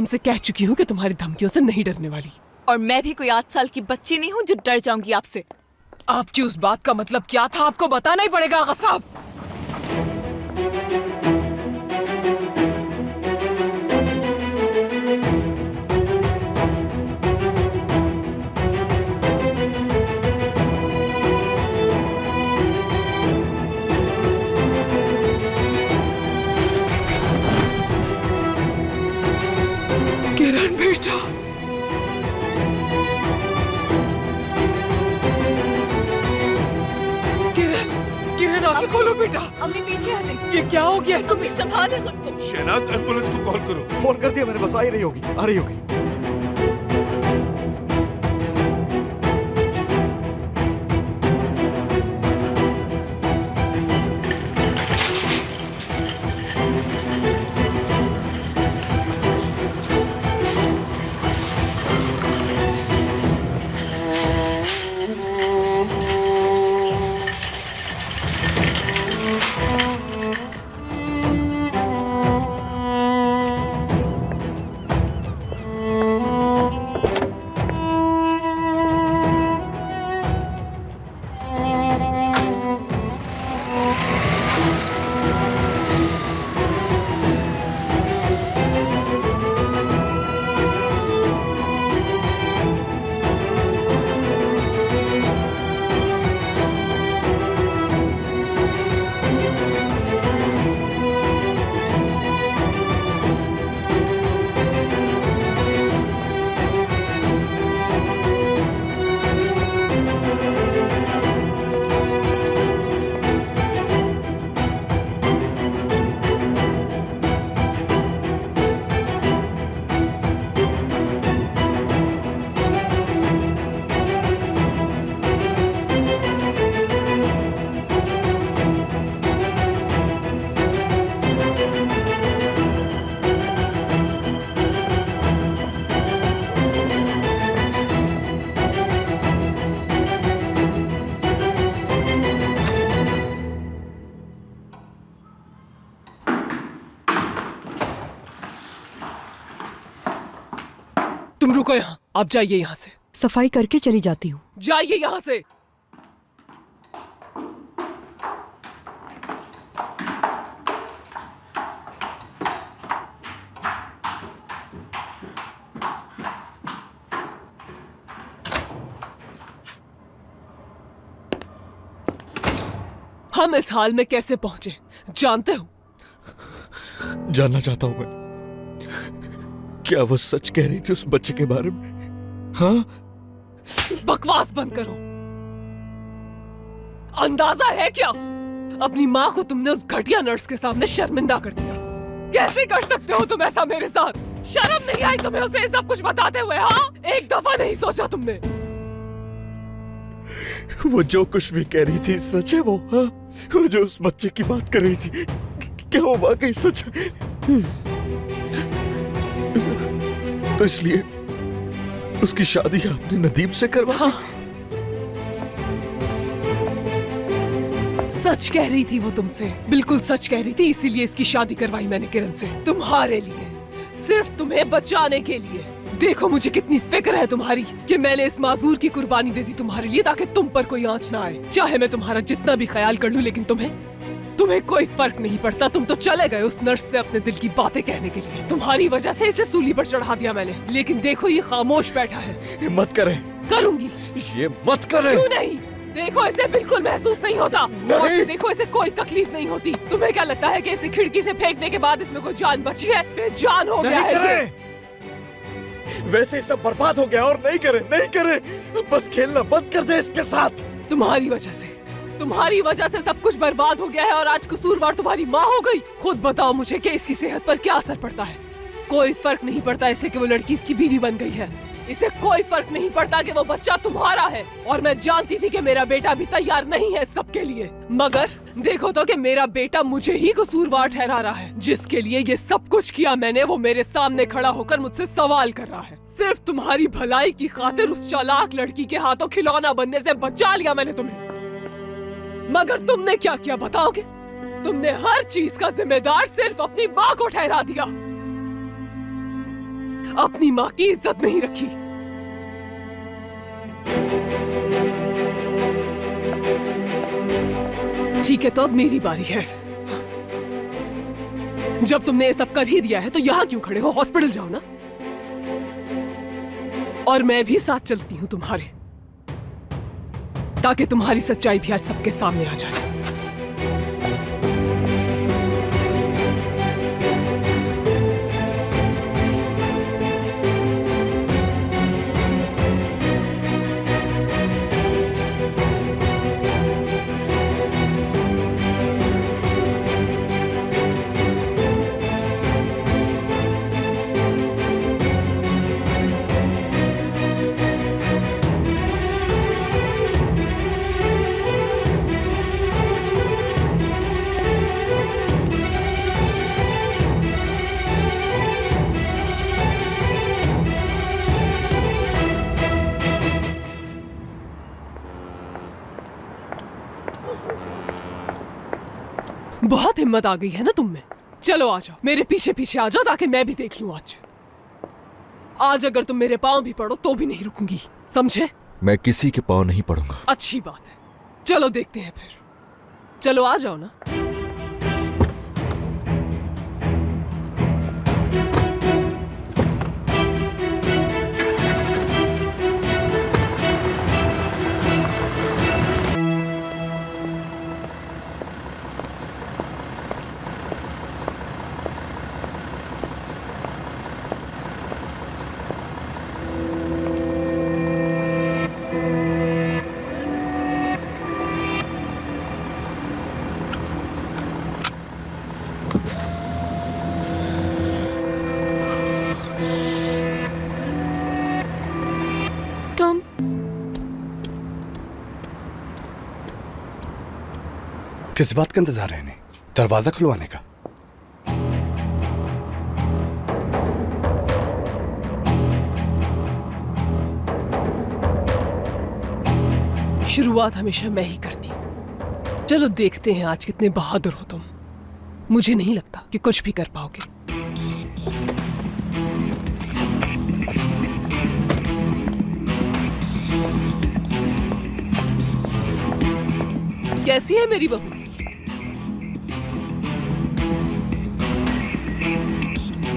तुमसे कह चुकी हूँ कि तुम्हारी धमकियों से नहीं डरने वाली। और मैं भी कोई 8 साल की बच्ची नहीं हूँ जो डर जाऊंगी आपसे। आपकी उस बात का मतलब क्या था आपको बताना ही पड़ेगा आगा साहब। किरण बेटा, किरण आंखें खोलो बेटा। अम्मी पीछे हटे। ये क्या हो गया? तुम भी संभाले खुद को। शहनाज, एम्बुलेंस को कॉल करो। फोन कर दिया मैंने, बस आ ही रही होगी, आ रही होगी। तुम रुको यहाँ, आप जाइए यहाँ से। सफाई करके चली जाती हूँ। जाइए यहाँ से। हम इस हाल में कैसे पहुंचे जानते हो? जानना चाहता हूं मैं, क्या वो सच कह रही थी उस बच्चे के बारे में? हाँ? बकवास बंद करो। अंदाजा है क्या? अपनी माँ को तुमने उस घटिया नर्स के सामने शर्मिंदा कर दिया। कैसे कर सकते हो तुम ऐसा मेरे साथ? शर्म नहीं आई तुम्हें उसे सब कुछ बताते हुए? हाँ, एक दफा नहीं सोचा तुमने? वो जो कुछ भी कह रही थी सच है वो? हाँ? वो जो उस बच्चे की बात कर रही थी, क्या वो वाकई सच है? तो इसलिए उसकी शादी आपने नदीम से करवा? हाँ। सच कह रही थी वो तुमसे, बिल्कुल सच कह रही थी, इसीलिए इसकी शादी करवाई मैंने किरण से, तुम्हारे लिए, सिर्फ तुम्हें बचाने के लिए। देखो मुझे कितनी फिक्र है तुम्हारी कि मैंने इस माजूर की कुर्बानी दे दी तुम्हारे लिए, ताकि तुम पर कोई आंच ना आए। चाहे मैं तुम्हारा जितना भी ख्याल कर लूं, लेकिन तुम्हें कोई फर्क नहीं पड़ता। तुम तो चले गए उस नर्स से अपने दिल की बातें कहने के लिए। तुम्हारी वजह से इसे सूली पर चढ़ा दिया मैंने, लेकिन देखो ये खामोश बैठा है। मत करें। करूंगी। ये मत करें। क्यों नहीं? देखो इसे बिल्कुल महसूस नहीं होता। नहीं। देखो इसे कोई तकलीफ नहीं होती। तुम्हें क्या लगता है कि इसे खिड़की से फेंकने के बाद इसमें कोई जान बची है? बेजान हो गया है। वैसे ही सब बर्बाद हो गया, और नहीं करे, बस खेलना बंद कर दे इसके साथ। तुम्हारी वजह से सब कुछ बर्बाद हो गया है, और आज कसूरवार तुम्हारी माँ हो गई। खुद बताओ मुझे कि इसकी सेहत पर क्या असर पड़ता है? कोई फर्क नहीं पड़ता इसे कि वो लड़की इसकी बीवी बन गई है। इसे कोई फर्क नहीं पड़ता कि वो बच्चा तुम्हारा है। और मैं जानती थी कि मेरा बेटा भी तैयार नहीं है सबके लिए, मगर देखो तो कि मेरा बेटा मुझे ही कसूरवार ठहरा रहा है। जिसके लिए ये सब कुछ किया मैंने, वो मेरे सामने खड़ा होकर मुझसे सवाल कर रहा है। सिर्फ तुम्हारी भलाई की खातिर उस चालाक लड़की के हाथों खिलौना बनने से बचा लिया मैंने तुम्हें। मगर तुमने क्या किया बताओगे? तुमने हर चीज का जिम्मेदार सिर्फ अपनी माँ को ठहरा दिया। अपनी माँ की इज्जत नहीं रखी। ठीक है, तो अब मेरी बारी है। जब तुमने ये सब कर ही दिया है तो यहाँ क्यों खड़े हो? हॉस्पिटल जाओ ना। और मैं भी साथ चलती हूँ तुम्हारे, ताकि तुम्हारी सच्चाई भी आज सबके सामने आ जाए। बहुत हिम्मत आ गई है ना तुम में। चलो आ जाओ, मेरे पीछे पीछे आ जाओ, ताकि मैं भी देख लूं। आज अगर तुम मेरे पांव भी पड़ो तो भी नहीं रुकूंगी, समझे? मैं किसी के पांव नहीं पड़ूंगा। अच्छी बात है, चलो देखते हैं फिर। चलो आ जाओ ना। तुम किस बात का इंतजार है इन्हें? दरवाजा खुलवाने का? शुरुआत हमेशा मैं ही करती हूँ। चलो देखते हैं आज कितने बहादुर हो तुम। मुझे नहीं लगता कि कुछ भी कर पाओगे। कैसी है मेरी बहू?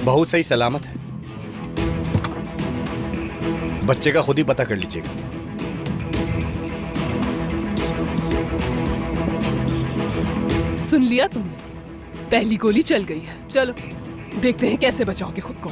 बहुत सही सलामत है। बच्चे का खुद ही पता कर लीजिएगा। सुन लिया तुमने? पहली गोली चल गई है। चलो देखते हैं कैसे बचाओगे खुद को।